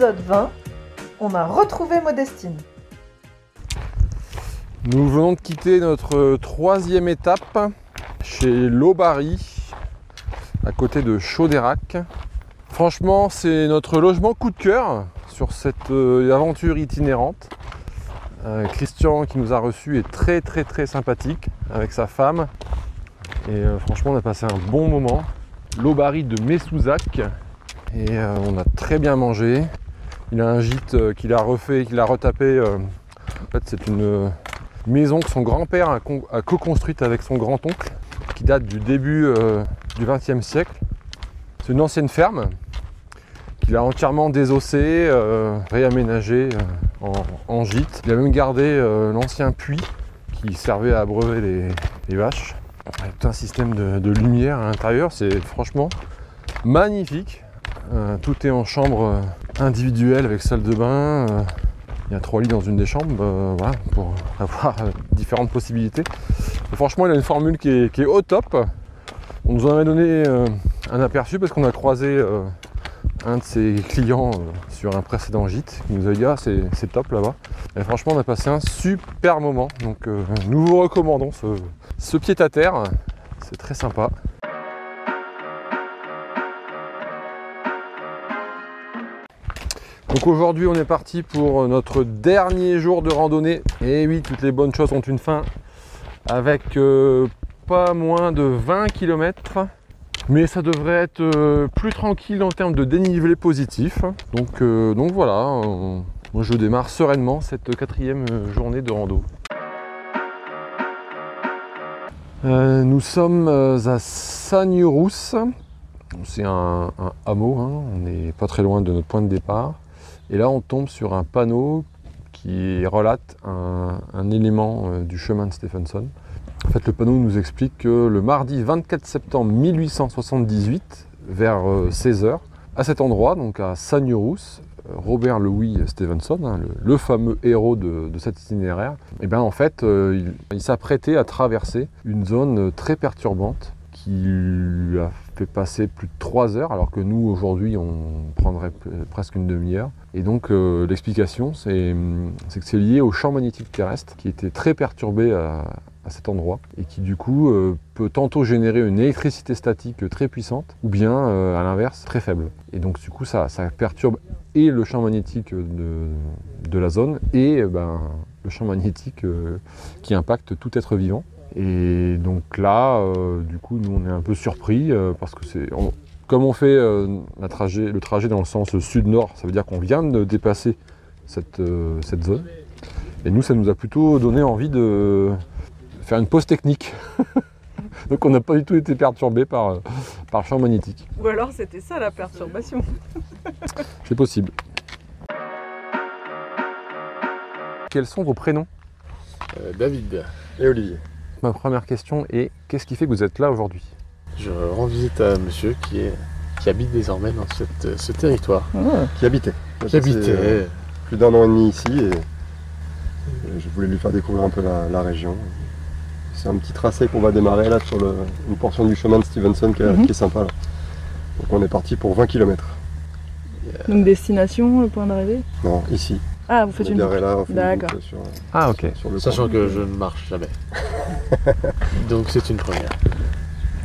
épisode 20, on a retrouvé Modestine. Nous venons de quitter notre troisième étape chez Lobary, à côté de Chaudeyrac. Franchement, c'est notre logement coup de cœur sur cette aventure itinérante. Christian qui nous a reçus est très sympathique avec sa femme. Et franchement, on a passé un bon moment. Lobary de Messouzac. Et on a très bien mangé. Il a un gîte qu'il a refait, qu'il a retapé. En fait, c'est une maison que son grand-père a co-construite avec son grand-oncle, qui date du début du XXe siècle. C'est une ancienne ferme qu'il a entièrement désossée, réaménagée en gîte. Il a même gardé l'ancien puits qui servait à abreuver les vaches. Avec tout un système de lumière à l'intérieur, c'est franchement magnifique. Tout est en chambre individuelle avec salle de bain. Il y a 3 lits dans une des chambres, voilà, pour avoir différentes possibilités. Et franchement, il a une formule qui est au top. On nous en avait donné un aperçu parce qu'on a croisé un de ses clients sur un précédent gîte qui nous a dit « Ah, c'est top là-bas ». Et franchement, on a passé un super moment. Donc nous vous recommandons ce pied-à-terre. C'est très sympa. Donc aujourd'hui, on est parti pour notre dernier jour de randonnée. Et oui, toutes les bonnes choses ont une fin, avec pas moins de 20 km. Mais ça devrait être plus tranquille en termes de dénivelé positif. Donc voilà, moi je démarre sereinement cette 4e journée de rando. Nous sommes à Sagnerousse. C'est un hameau, hein. On n'est pas très loin de notre point de départ. Et là, on tombe sur un panneau qui relate un élément du chemin de Stephenson. En fait, le panneau nous explique que le mardi 24 septembre 1878, vers 16h, à cet endroit, donc à Sagnerousse, Robert Louis Stevenson, hein, le fameux héros de cet itinéraire, et bien en fait, il s'apprêtait à traverser une zone très perturbante qui lui a fait passer plus de 3 heures, alors que nous, aujourd'hui, on prendrait presque une demi-heure. Et donc, l'explication, c'est que c'est lié au champ magnétique terrestre, qui était très perturbé à cet endroit, et qui, du coup, peut tantôt générer une électricité statique très puissante, ou bien, à l'inverse, très faible. Et donc, du coup, ça perturbe et le champ magnétique de la zone, et le champ magnétique qui impacte tout être vivant. Et donc là, du coup, nous on est un peu surpris parce que comme on fait le trajet dans le sens sud-nord, ça veut dire qu'on vient de dépasser cette zone. Et nous, ça nous a plutôt donné envie de faire une pause technique. Donc on n'a pas du tout été perturbé par le champ magnétique. Ou alors c'était ça la perturbation. C'est possible. Quels sont vos prénoms ? David et Olivier. Ma première question est, qu'est-ce qui fait que vous êtes là aujourd'hui ? Je rends visite à monsieur qui habite désormais dans ce territoire. Qui habitait. Qui habitait. Plus d'1 an et demi ici et je voulais lui faire découvrir un peu la région. C'est un petit tracé qu'on va démarrer là sur une portion du chemin de Stevenson qui est sympa là. Donc on est parti pour 20 km. Donc destination, le point d'arrivée ? Non, ici. Ah, vous faites une boucle. Là, on fait une boucle sur, ah, ok. Sur le sachant que je ne marche jamais. Donc c'est une première.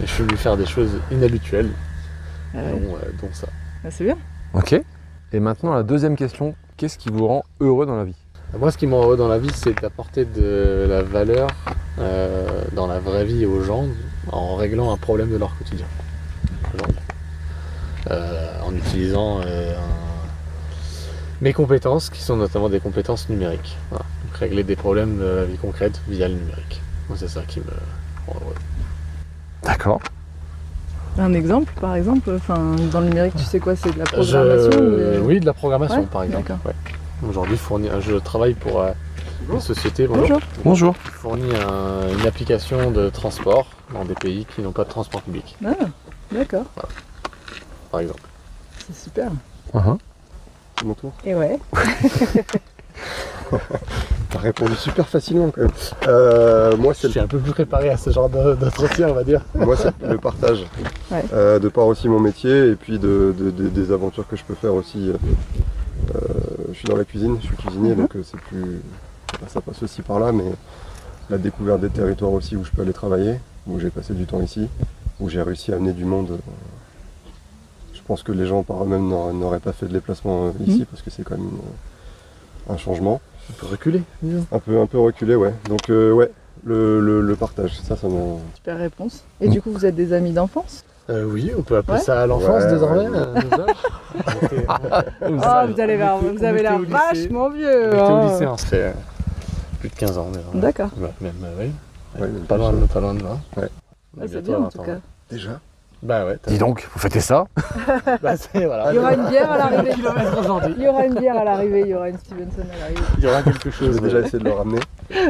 Et je vais lui faire des choses inhabituelles, dont ça. Ah, c'est bien. Ok. Et maintenant, la deuxième question, qu'est-ce qui vous rend heureux dans la vie ? Moi, ce qui me rend heureux dans la vie, c'est d'apporter de la valeur dans la vraie vie aux gens en réglant un problème de leur quotidien. En utilisant mes compétences, qui sont notamment des compétences numériques. Voilà. Donc régler des problèmes de la vie concrète via le numérique. Moi, c'est ça qui me rend heureux. D'accord. Un exemple, par exemple, dans le numérique, tu sais quoi, c'est de la programmation Oui, de la programmation, ouais, par exemple. Ouais. Aujourd'hui, je travaille pour une société Bonjour. qui fournit une application de transport dans des pays qui n'ont pas de transport public. Ah, d'accord. Voilà. Par exemple. C'est super. C'est mon tour. Et ouais. T'as répondu super facilement quand même. Moi, Je suis un peu plus préparé à ce genre d'entretien, on va dire. Moi, c'est le partage. Ouais. De par aussi mon métier et puis des aventures que je peux faire aussi Je suis dans la cuisine, je suis cuisinier, donc c'est plus... Ça passe aussi par là, mais la découverte des territoires aussi où je peux aller travailler, où j'ai passé du temps ici, où j'ai réussi à amener du monde. Je pense que les gens par eux-mêmes n'auraient pas fait de déplacement ici, parce que c'est quand même un changement. Un peu reculé, disons. Un peu reculé, ouais. Donc ouais, le partage, ça m'a... Super réponse. Et du coup, vous êtes des amis d'enfance? Oui, on peut appeler ça l'enfance désormais. Vous avez l'air vachement vieux. On était au lycée, ça fait plus de 15 ans déjà. D'accord. Même, oui. Ouais, pas loin de là. Ouais. C'est bien en tout cas. Déjà? Bah ouais. Dis donc, vous fêtez ça? Bah c'est voilà. Il y aura une bière à l'arrivée. aujourd'hui. Il y aura une bière à l'arrivée, il y aura une Stevenson à l'arrivée. Il y aura quelque chose. J'ai déjà essayé de le ramener.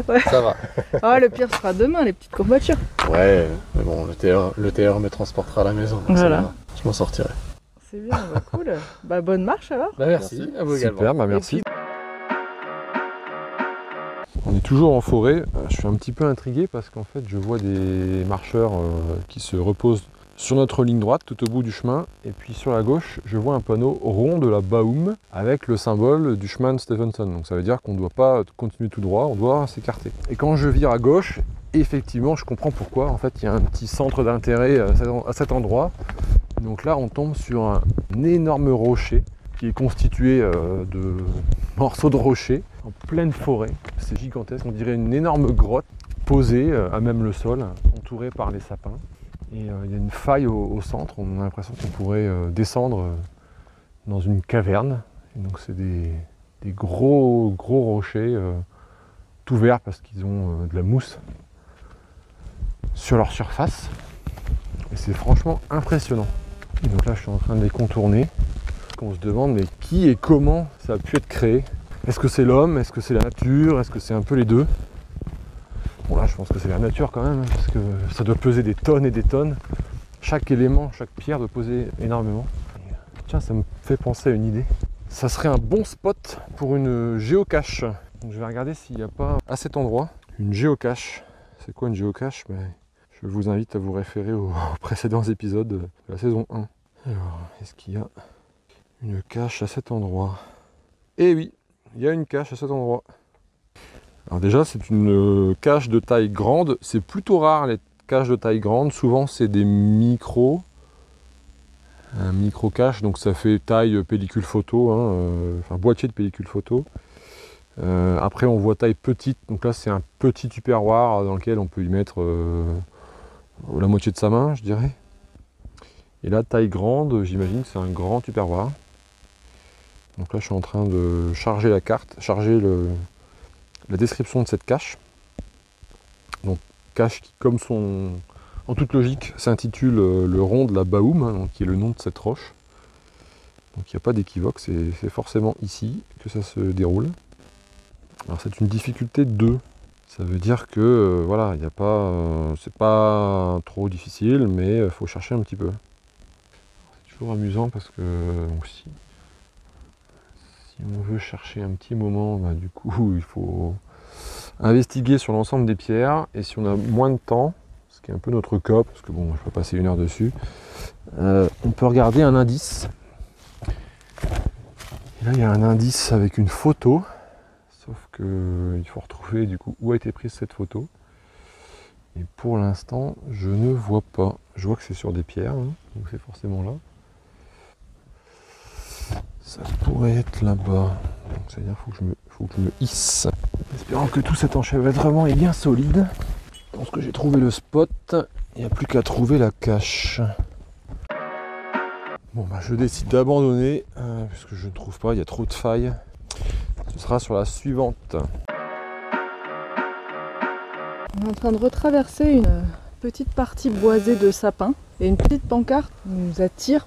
Ouais. Ça va. Ah, le pire sera demain, les petites courbatures. Ouais, mais bon, le TR me transportera à la maison. Donc Voilà. je m'en sortirai. C'est bien, bah, cool. Bah bonne marche alors. Bah merci, à vous également. Super, bah merci. On est toujours en forêt. Je suis un petit peu intrigué parce qu'en fait je vois des marcheurs qui se reposent sur notre ligne droite tout au bout du chemin, et puis sur la gauche je vois un panneau rond de la Baum avec le symbole du chemin de Stevenson. Donc ça veut dire qu'on ne doit pas continuer tout droit, on doit s'écarter. Et quand je vire à gauche, effectivement je comprends pourquoi. En fait il y a un petit centre d'intérêt à cet endroit. Donc là on tombe sur un énorme rocher qui est constitué de morceaux de rocher en pleine forêt. C'est gigantesque, on dirait une énorme grotte posée à même le sol, entourée par les sapins. Et il y a une faille au centre, on a l'impression qu'on pourrait descendre dans une caverne. Et donc c'est des gros rochers tout verts parce qu'ils ont de la mousse sur leur surface. Et c'est franchement impressionnant. Et donc là je suis en train de les contourner. On se demande mais qui et comment ça a pu être créé. Est-ce que c'est l'homme? Est-ce que c'est la nature? Est-ce que c'est un peu les deux? Bon là je pense que c'est la nature quand même, parce que ça doit peser des tonnes et des tonnes. Chaque élément, chaque pierre doit peser énormément. Et, tiens, ça me fait penser à une idée. Ça serait un bon spot pour une géocache. Donc, je vais regarder s'il n'y a pas à cet endroit une géocache. C'est quoi une géocache? Je vous invite à vous référer aux précédents épisodes de la saison 1. Alors, est-ce qu'il y a une cache à cet endroit? Eh oui, il y a une cache à cet endroit. Alors déjà, c'est une cache de taille grande. C'est plutôt rare les caches de taille grande. Souvent, c'est des micros. Un micro cache, donc ça fait taille pellicule photo, enfin boîtier de pellicule photo. Après, on voit taille petite. Donc là, c'est un petit tupperware dans lequel on peut y mettre la moitié de sa main, je dirais. Et là, taille grande, j'imagine que c'est un grand tupperware. Donc là, je suis en train de charger la carte, charger la description de cette cache. Donc cache qui, comme en toute logique, s'intitule le rond de la Baum, donc qui est le nom de cette roche. Donc il n'y a pas d'équivoque, c'est forcément ici que ça se déroule. Alors c'est une difficulté 2. Ça veut dire que voilà, il n'y a pas, c'est pas trop difficile, mais il faut chercher un petit peu. C'est toujours amusant parce que aussi, si on veut chercher un petit moment, du coup il faut investiguer sur l'ensemble des pierres, et si on a moins de temps, ce qui est un peu notre cas, parce que bon, je peux passer 1 heure dessus, on peut regarder un indice. Et là il y a un indice avec une photo, sauf qu'il faut retrouver du coup où a été prise cette photo. Et pour l'instant, je ne vois pas. Je vois que c'est sur des pierres, donc c'est forcément là. Ça pourrait être là-bas. Donc c'est-à-dire qu'il faut que je me hisse. Espérant que tout cet enchevêtrement est bien solide. Je pense que j'ai trouvé le spot. Il n'y a plus qu'à trouver la cache. Bon je décide d'abandonner, puisque je ne trouve pas, il y a trop de failles. Ce sera sur la suivante. On est en train de retraverser une petite partie boisée de sapins. Et une petite pancarte nous attire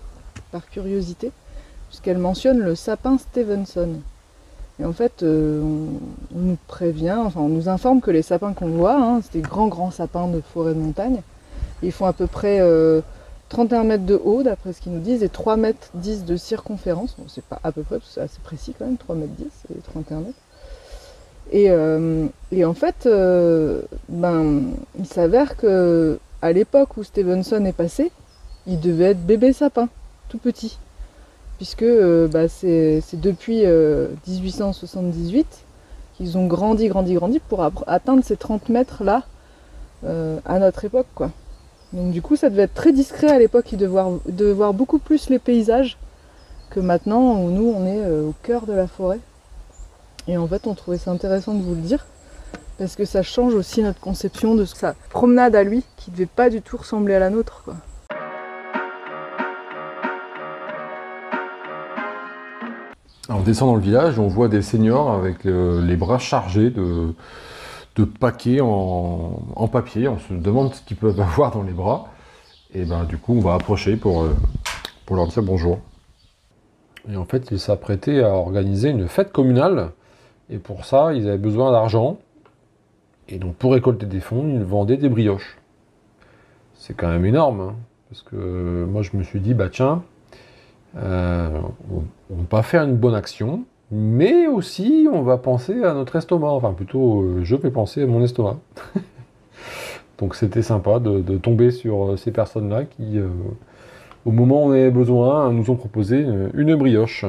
par curiosité, puisqu'elle mentionne le sapin Stevenson. Et en fait, on nous prévient, enfin on nous informe que les sapins qu'on voit, c'est des grands sapins de forêt de montagne. Ils font à peu près 31 mètres de haut, d'après ce qu'ils nous disent, et 3,10 mètres de circonférence. Bon, c'est pas à peu près, parce que c'est assez précis quand même, 3,10 mètres et 31 mètres. Et en fait, il s'avère que à l'époque où Stevenson est passé, il devait être bébé sapin, tout petit. puisque c'est depuis 1878 qu'ils ont grandi pour atteindre ces 30 mètres là à notre époque, quoi. Donc du coup ça devait être très discret à l'époque de voir beaucoup plus les paysages que maintenant où nous on est au cœur de la forêt. Et en fait on trouvait ça intéressant de vous le dire parce que ça change aussi notre conception de sa promenade à lui qui devait pas du tout ressembler à la nôtre, quoi. Alors, on descend dans le village, on voit des seniors avec les bras chargés de paquets en papier. On se demande ce qu'ils peuvent avoir dans les bras. Et ben du coup on va approcher pour leur dire bonjour. Et en fait ils s'apprêtaient à organiser une fête communale. Et pour ça ils avaient besoin d'argent. Et donc pour récolter des fonds, ils vendaient des brioches. C'est quand même énorme, hein, parce que moi je me suis dit, bah tiens, on va faire une bonne action, mais aussi on va penser à notre estomac. Enfin plutôt, je vais penser à mon estomac. Donc c'était sympa de tomber sur ces personnes-là qui, au moment où on avait besoin, nous ont proposé une brioche.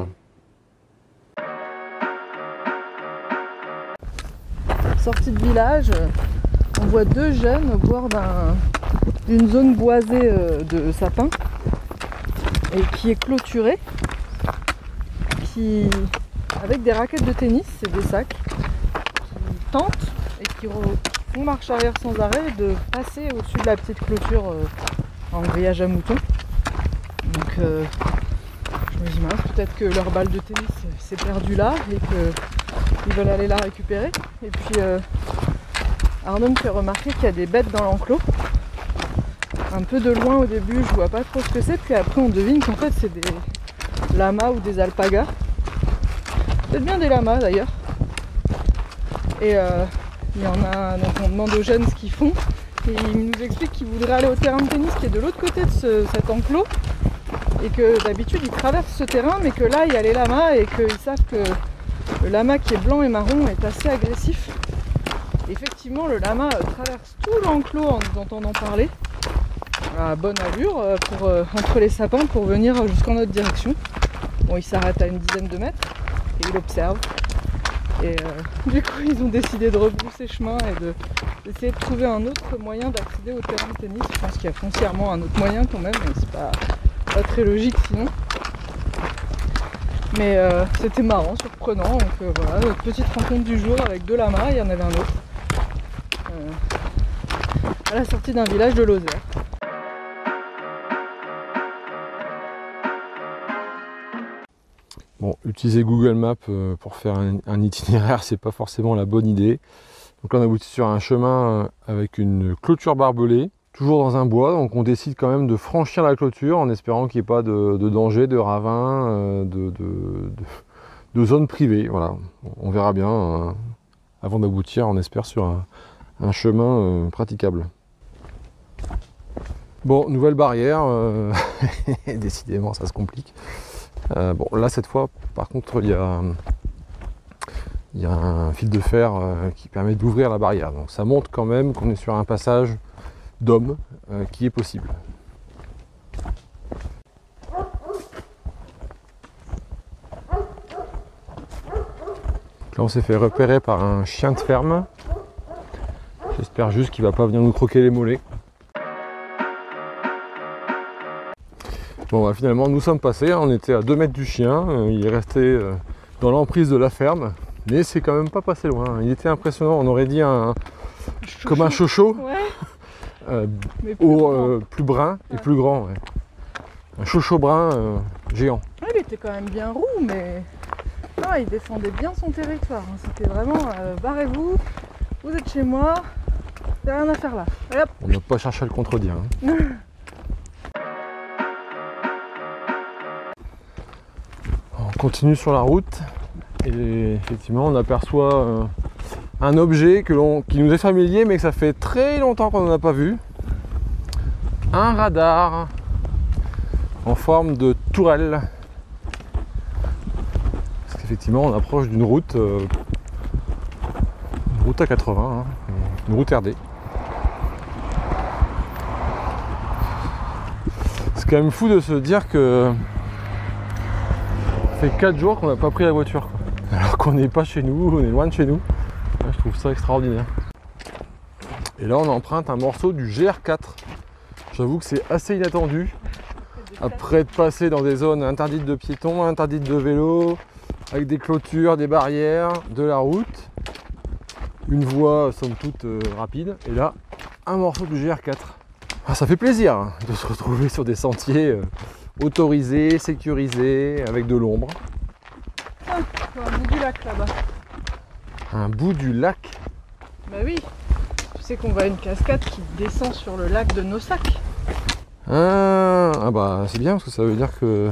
Sortie de village, on voit deux jeunes au bord d'une zone boisée de sapins et qui est clôturée, avec des raquettes de tennis et des sacs, qui tentent et qui font marche arrière sans arrêt de passer au-dessus de la petite clôture en grillage à moutons. Donc je me dis mince, peut-être que leur balle de tennis s'est perdue là et qu'ils veulent aller la récupérer. Et puis Arnaud me fait remarquer qu'il y a des bêtes dans l'enclos. Un peu de loin au début, je vois pas trop ce que c'est, puis après on devine qu'en fait c'est des lamas ou des alpagas. Peut-être bien des lamas d'ailleurs. Et il y en a, donc on demande aux jeunes ce qu'ils font, et ils nous expliquent qu'ils voudraient aller au terrain de tennis qui est de l'autre côté de cet enclos, et que d'habitude ils traversent ce terrain, mais que là il y a les lamas, et qu'ils savent que le lama qui est blanc et marron est assez agressif. Effectivement, le lama traverse tout l'enclos en nous entendant parler, à bonne allure, entre les sapins pour venir jusqu'en notre direction. Bon, il s'arrête à une dizaine de mètres et il observe. Et du coup, ils ont décidé de rebrousser chemin et d'essayer de trouver un autre moyen d'accéder au terrain de tennis. Je pense qu'il y a foncièrement un autre moyen quand même, mais c'est pas très logique sinon. Mais c'était marrant, surprenant. Donc voilà, notre petite rencontre du jour avec deux lamas, il y en avait un autre. À la sortie d'un village de Lozère. Bon, utiliser Google Maps pour faire un itinéraire, c'est pas forcément la bonne idée. Donc là, on aboutit sur un chemin avec une clôture barbelée, toujours dans un bois. Donc on décide quand même de franchir la clôture en espérant qu'il n'y ait pas de danger, de ravin, de zone privée. Voilà, on verra bien avant d'aboutir, on espère, sur un chemin praticable. Bon, nouvelle barrière, décidément ça se complique. Bon, là cette fois par contre il y a un fil de fer qui permet d'ouvrir la barrière, donc ça montre quand même qu'on est sur un passage d'hommes qui est possible. Là on s'est fait repérer par un chien de ferme, j'espère juste qu'il va pas venir nous croquer les mollets. Bon, bah, finalement nous sommes passés, on était à 2 mètres du chien, il est resté dans l'emprise de la ferme, mais c'est quand même pas passé loin, il était impressionnant, on aurait dit comme un chocho, ouais. Plus brun et plus grand, ouais. Un chocho brun géant. Ouais, il était quand même bien roux, mais non, il défendait bien son territoire, hein. C'était vraiment barrez-vous, vous êtes chez moi, il n'y a rien à faire là. Hop. On n'a pas cherché à le contredire. Hein. On continue sur la route et effectivement on aperçoit un objet qui nous est familier mais que ça fait très longtemps qu'on n'en a pas vu. Un radar en forme de tourelle. Parce qu'effectivement on approche d'une route, à 80, hein, une route RD. C'est quand même fou de se dire que fait 4 jours qu'on n'a pas pris la voiture, quoi. Alors qu'on n'est pas chez nous, on est loin de chez nous. Ouais, je trouve ça extraordinaire. Et là on emprunte un morceau du GR4. J'avoue que c'est assez inattendu. Après être passé dans des zones interdites de piétons, interdites de vélo, avec des clôtures, des barrières, de la route, une voie somme toute rapide, et là un morceau du GR4. Ah, ça fait plaisir hein, de se retrouver sur des sentiers autorisés, sécurisés, avec de l'ombre. Ah, un bout du lac là-bas. Un bout du lac? Bah oui, tu sais qu'on va à une cascade qui descend sur le lac de Nosac. Ah bah c'est bien parce que ça veut dire que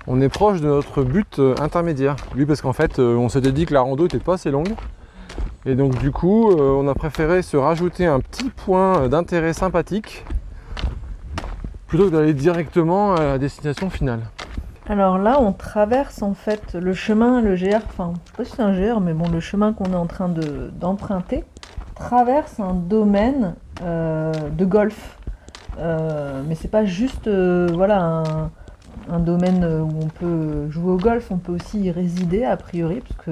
on est proche de notre but intermédiaire. Oui, parce qu'en fait on s'était dit que la rando était pas assez longue. Et donc du coup on a préféré se rajouter un petit point d'intérêt sympathique plutôt que d'aller directement à la destination finale. Alors là on traverse en fait le chemin, le GR, enfin je sais pas si c'est un GR mais bon le chemin qu'on est en train d'emprunter traverse un domaine de golf. Mais c'est pas juste voilà, un domaine où on peut jouer au golf, on peut aussi y résider a priori, parce que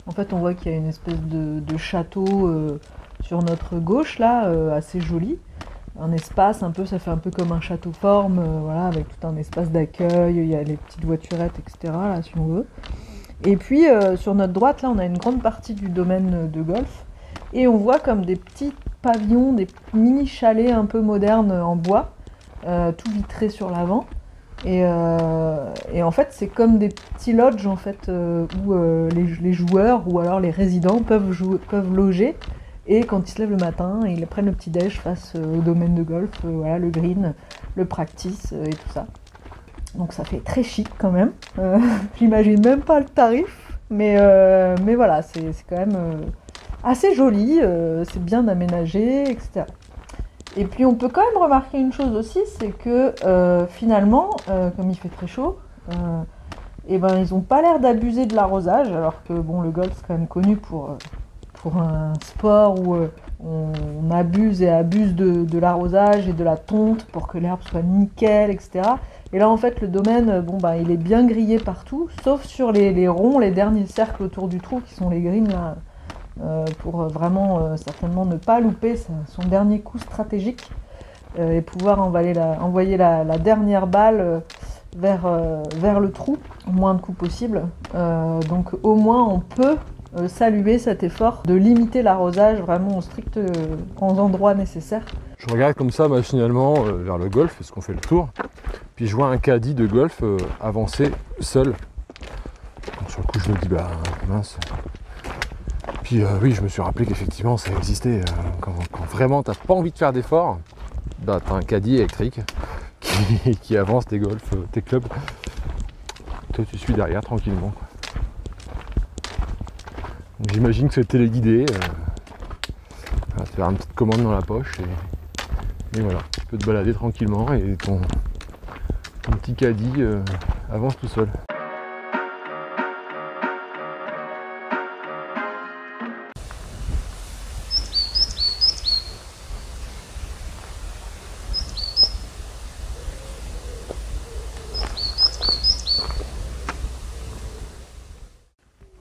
en fait on voit qu'il y a une espèce de château sur notre gauche là, assez joli, un espace un peu, ça fait un peu comme un château forme, voilà, avec tout un espace d'accueil, il y a les petites voiturettes, etc. là si on veut. Et puis sur notre droite là on a une grande partie du domaine de golf, et on voit comme des petits pavillons, des mini chalets un peu modernes en bois, tout vitré sur l'avant. Et en fait, c'est comme des petits lodges en fait, où les joueurs ou alors les résidents peuvent loger. Et quand ils se lèvent le matin, ils prennent le petit déj face au domaine de golf, voilà, le green, le practice et tout ça. Donc ça fait très chic quand même. J'imagine même pas le tarif, mais voilà, c'est quand même assez joli, c'est bien aménagé, etc. Et puis on peut quand même remarquer une chose aussi, c'est que finalement, comme il fait très chaud, et ben ils n'ont pas l'air d'abuser de l'arrosage, alors que bon, le golf c'est quand même connu pour un sport où on abuse de l'arrosage et de la tonte pour que l'herbe soit nickel, etc. Et là en fait le domaine, bon bah il est bien grillé partout, sauf sur les ronds, les derniers cercles autour du trou qui sont les greens là. Pour vraiment certainement ne pas louper son dernier coup stratégique et pouvoir envoyer la dernière balle vers le trou, au moins de coups possible. Donc au moins on peut saluer cet effort de limiter l'arrosage vraiment aux endroits nécessaires. Je regarde comme ça machinalement vers le golf, parce qu'on fait le tour, puis je vois un caddie de golf avancer seul. Donc, sur le coup je me dis bah mince. Puis oui, je me suis rappelé qu'effectivement ça existait. Quand vraiment t'as pas envie de faire d'efforts, bah t'as un caddie électrique qui avance tes golfs, tes clubs. Toi tu suis derrière tranquillement. J'imagine que c'est téléguidé. Tu vas faire une petite commande dans la poche et voilà, tu peux te balader tranquillement et ton petit caddie avance tout seul.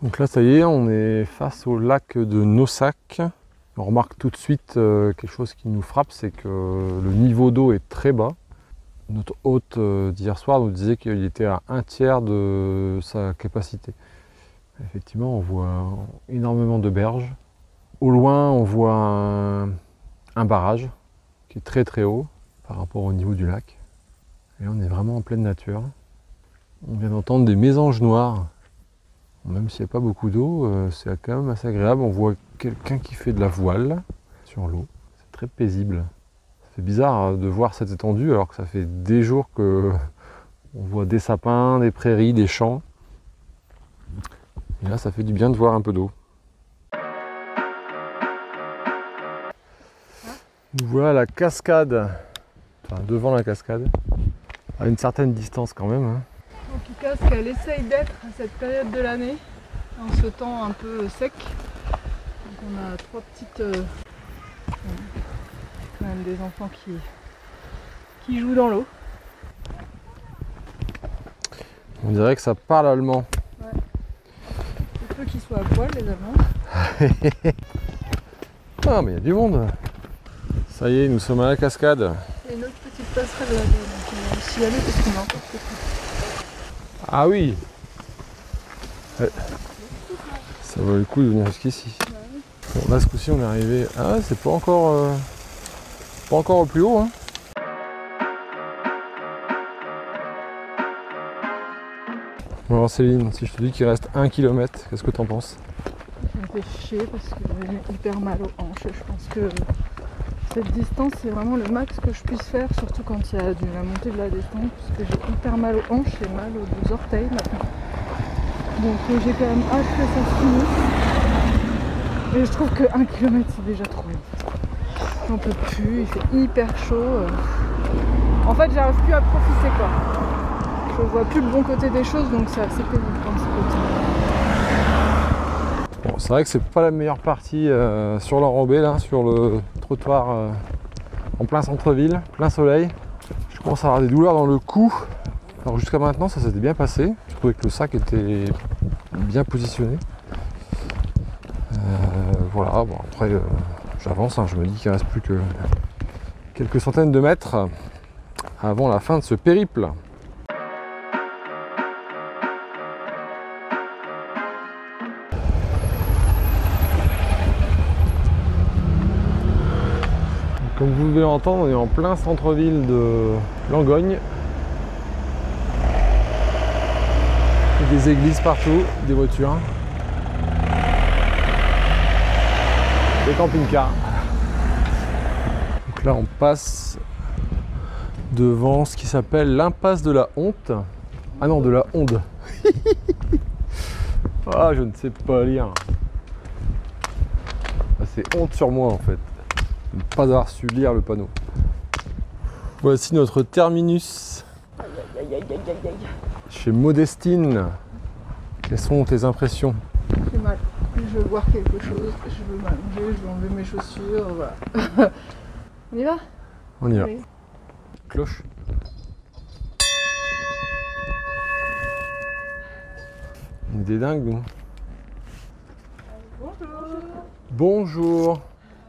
Donc là ça y est, on est face au lac de Nosac. On remarque tout de suite quelque chose qui nous frappe, c'est que le niveau d'eau est très bas. Notre hôte d'hier soir nous disait qu'il était à 1/3 de sa capacité. Effectivement, on voit énormément de berges. Au loin, on voit un barrage qui est très très haut par rapport au niveau du lac. Et là, on est vraiment en pleine nature. On vient d'entendre des mésanges noirs. Même s'il n'y a pas beaucoup d'eau, c'est quand même assez agréable. On voit quelqu'un qui fait de la voile sur l'eau. C'est très paisible. C'est bizarre de voir cette étendue alors que ça fait des jours que on voit des sapins, des prairies, des champs. Et là, ça fait du bien de voir un peu d'eau. Nous voilà à la cascade, enfin devant la cascade, à une certaine distance quand même. Hein. En tout cas, ce qu'elle essaye d'être à cette période de l'année, en ce temps un peu sec. Donc on a 3 petites... quand même des enfants qui jouent dans l'eau. On dirait que ça parle allemand. Il faut qu'ils soient à poil, les Allemands. Ah, mais il y a du monde. Ça y est, nous sommes à la cascade. Il y a une autre petite passerelle là-bas, donc on va aussi y aller parce qu'on a encore fait. Ah oui. Ouais. Ça vaut le coup de venir jusqu'ici. Bon, là, ce coup-ci, on est arrivé. Ah, c'est pas encore au plus haut. Hein. Bon, alors Céline, si je te dis qu'il reste 1 km, qu'est-ce que t'en penses? Ça me fait chier parce que j'ai hyper mal aux hanches. Je pense que cette distance, c'est vraiment le max que je puisse faire, surtout quand il y a la montée de la descente, parce que j'ai hyper mal aux hanches et mal aux 2 orteils maintenant. Donc j'ai quand même hâte que ça se finisse. Et je trouve que 1 km c'est déjà trop long. J'en peux plus, il fait hyper chaud. En fait, j'arrive plus à profiter quoi. Je vois plus le bon côté des choses, donc c'est assez pénible quand c'est comme ça. Bon, c'est vrai que c'est pas la meilleure partie sur l'enrobé, là, sur le trottoir en plein centre-ville, plein soleil. Je commence à avoir des douleurs dans le cou. Alors jusqu'à maintenant, ça s'était bien passé. Je trouvais que le sac était bien positionné. Voilà, bon après j'avance, hein, je me dis qu'il ne reste plus que quelques centaines de mètres avant la fin de ce périple. Comme vous devez l'entendre, on est en plein centre-ville de Langogne. Il y a des églises partout, des voitures. Des camping-cars. Donc là on passe devant ce qui s'appelle l'impasse de la Honte. Ah non, de la Honde. Ah, je ne sais pas lire. Ah, c'est honte sur moi en fait. De ne pas avoir su lire le panneau. Voici notre terminus. Chez Modestine. Quelles sont tes impressions? J'ai mal. Je veux boire quelque chose, je veux m'allonger, je veux enlever mes chaussures, voilà. On y va? On y va. Allez. Cloche. On est des dingues, nous. Bonjour. Bonjour.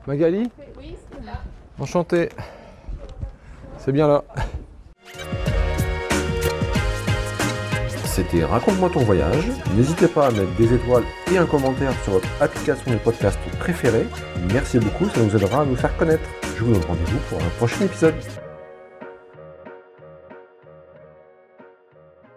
Magali? Oui, c'est là. Enchanté. C'est bien là. C'était Raconte-moi ton voyage. N'hésitez pas à mettre des étoiles et un commentaire sur votre application de podcast préférée. Merci beaucoup, ça nous aidera à nous faire connaître. Je vous donne rendez-vous pour un prochain épisode.